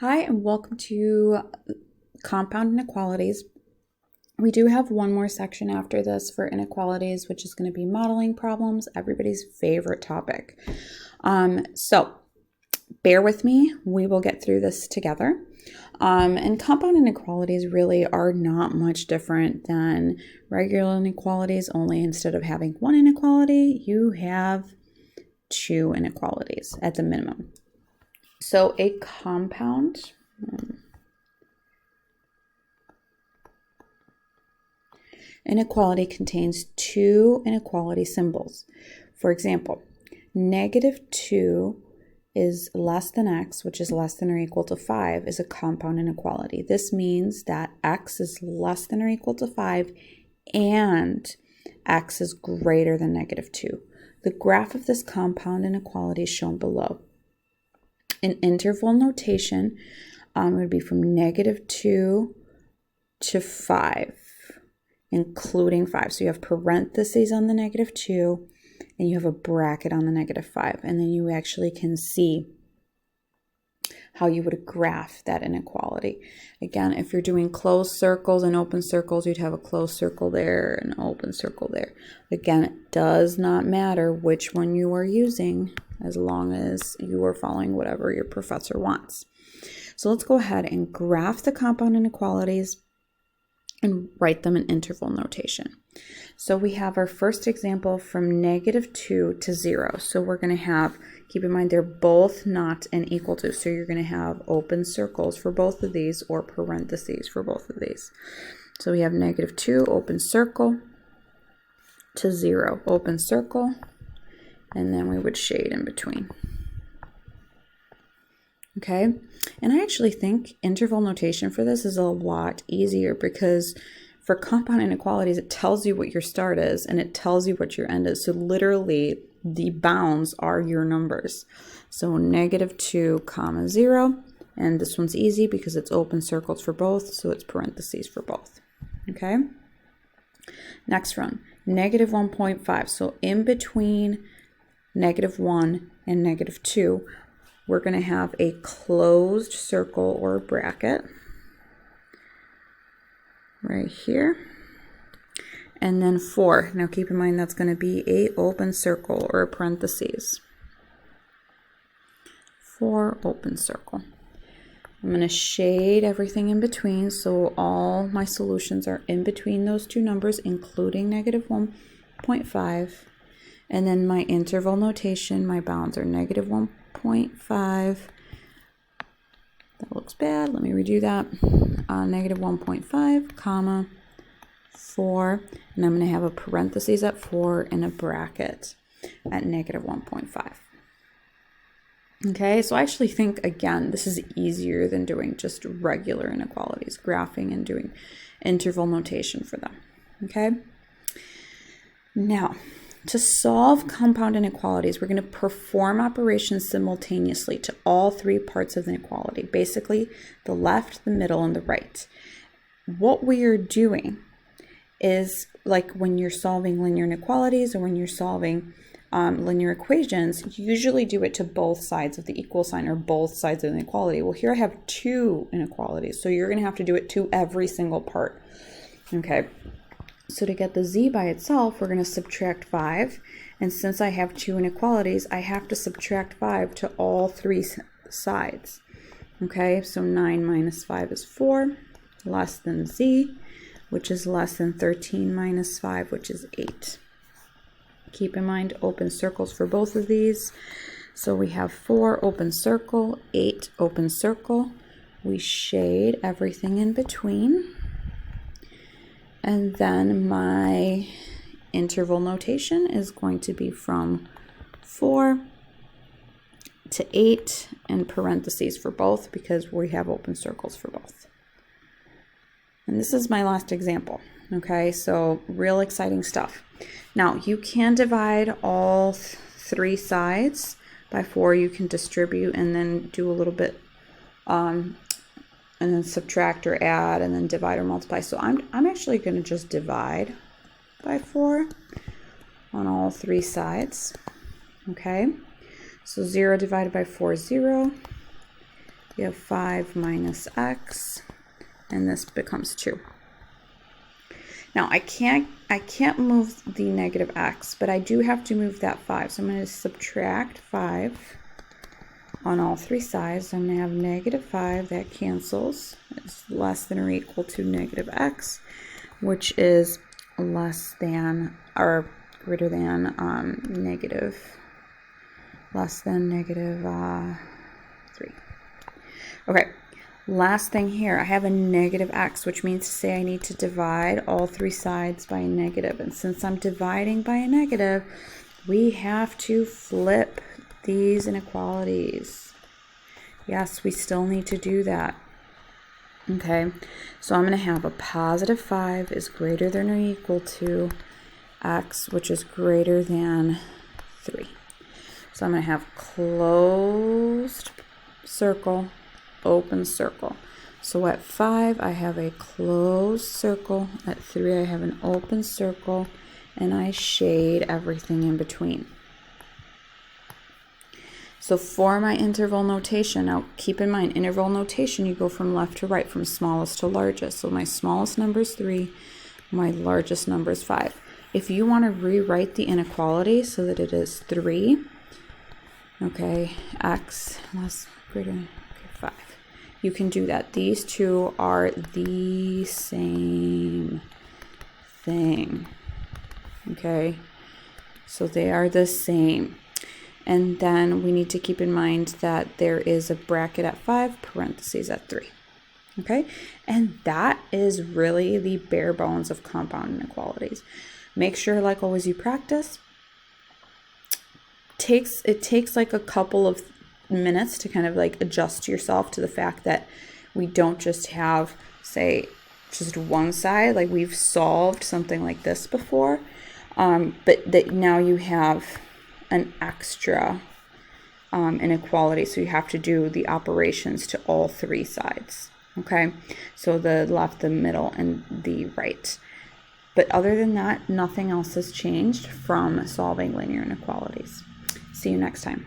Hi, and welcome to Compound Inequalities. We do have one more section after this for inequalities, which is going to be modeling problems, everybody's favorite topic. So bear with me, we will get through this together. And compound inequalities really are not much different than regular inequalities, only instead of having one inequality, you have two inequalities at the minimum. So a compound inequality contains two inequality symbols. For example, -2 is less than x, which is less than or equal to 5, is a compound inequality. This means that x is less than or equal to 5 and x is greater than -2. The graph of this compound inequality is shown below. In interval notation, it would be from -2 to 5, including 5. So you have parentheses on the -2, and you have a bracket on the -5. And then you actually can see how you would graph that inequality. Again, if you're doing closed circles and open circles, you'd have a closed circle there and an open circle there. Again, it does not matter which one you are using, as long as you are following whatever your professor wants. So let's go ahead and graph the compound inequalities and write them in interval notation. So we have our first example from -2 to 0. So we're going to have, keep in mind, they're both not an equal to. So you're going to have open circles for both of these or parentheses for both of these. So we have -2, open circle, to 0, open circle, and then we would shade in between. Okay, and I actually think interval notation for this is a lot easier because for compound inequalities, it tells you what your start is and it tells you what your end is. So literally the bounds are your numbers. So -2, 0, and this one's easy because it's open circles for both, so it's parentheses for both. Okay, next one, -1.5. So in between -1 and -2, we're going to have a closed circle or bracket right here. And then 4. Now keep in mind that's going to be a open circle or a parentheses. 4, open circle. I'm going to shade everything in between, so all my solutions are in between those two numbers, including -1.5. And then my interval notation, my bounds are -1.5. That looks bad. Let me redo that. -1.5, comma, 4. And I'm going to have a parentheses at 4 and a bracket at -1.5. Okay, so I actually think, again, this is easier than doing just regular inequalities, graphing and doing interval notation for them. Okay? Now, to solve compound inequalities, we're going to perform operations simultaneously to all three parts of the inequality, basically the left, the middle, and the right. What we are doing is, like when you're solving linear inequalities or when you're solving linear equations, you usually do it to both sides of the equal sign or both sides of the inequality. Well, here I have two inequalities, so you're going to have to do it to every single part. Okay. So to get the z by itself, we're going to subtract 5. And since I have two inequalities, I have to subtract 5 to all three sides. Okay, so 9 minus 5 is 4, less than z, which is less than 13 minus 5, which is 8. Keep in mind, open circles for both of these. So we have 4, open circle, 8, open circle. We shade everything in between. And then my interval notation is going to be from 4 to 8 and parentheses for both because we have open circles for both. And this is my last example. Okay, so real exciting stuff. Now you can divide all three sides by 4. You can distribute and then do a little bit and then subtract or add, and then divide or multiply. So I'm actually going to just divide by 4 on all three sides. Okay, so 0 divided by 4 is 0. You have 5 minus x, and this becomes 2. Now I can't move the negative x, but I do have to move that 5. So I'm going to subtract 5 on all 3 sides. I'm going to have negative 5, that cancels. It's less than or equal to negative x, which is less than or greater than less than negative 3. Okay. Last thing here, I have a negative x, which means to say I need to divide all 3 sides by a negative. And since I'm dividing by a negative, we have to flip these inequalities. Yes, we still need to do that. Okay, so I'm going to have a positive 5 is greater than or equal to x, which is greater than 3. So I'm going to have closed circle, open circle. So at 5 I have a closed circle, at 3 I have an open circle, and I shade everything in between. So for my interval notation, now keep in mind, interval notation, you go from left to right, from smallest to largest. So my smallest number is 3, my largest number is 5. If you want to rewrite the inequality so that it is 3, okay, x less greater than 5. You can do that. These two are the same thing. Okay, so they are the same. And then we need to keep in mind that there is a bracket at 5, parentheses at 3. Okay, and that is really the bare bones of compound inequalities. Make sure, like always, you practice. It takes like a couple of minutes to kind of like adjust yourself to the fact that we don't just have, say, just one side. Like we've solved something like this before, but that now you have an extra inequality, so you have to do the operations to all 3 sides. Okay, so the left, the middle, and the right. But other than that, nothing else has changed from solving linear inequalities. See you next time.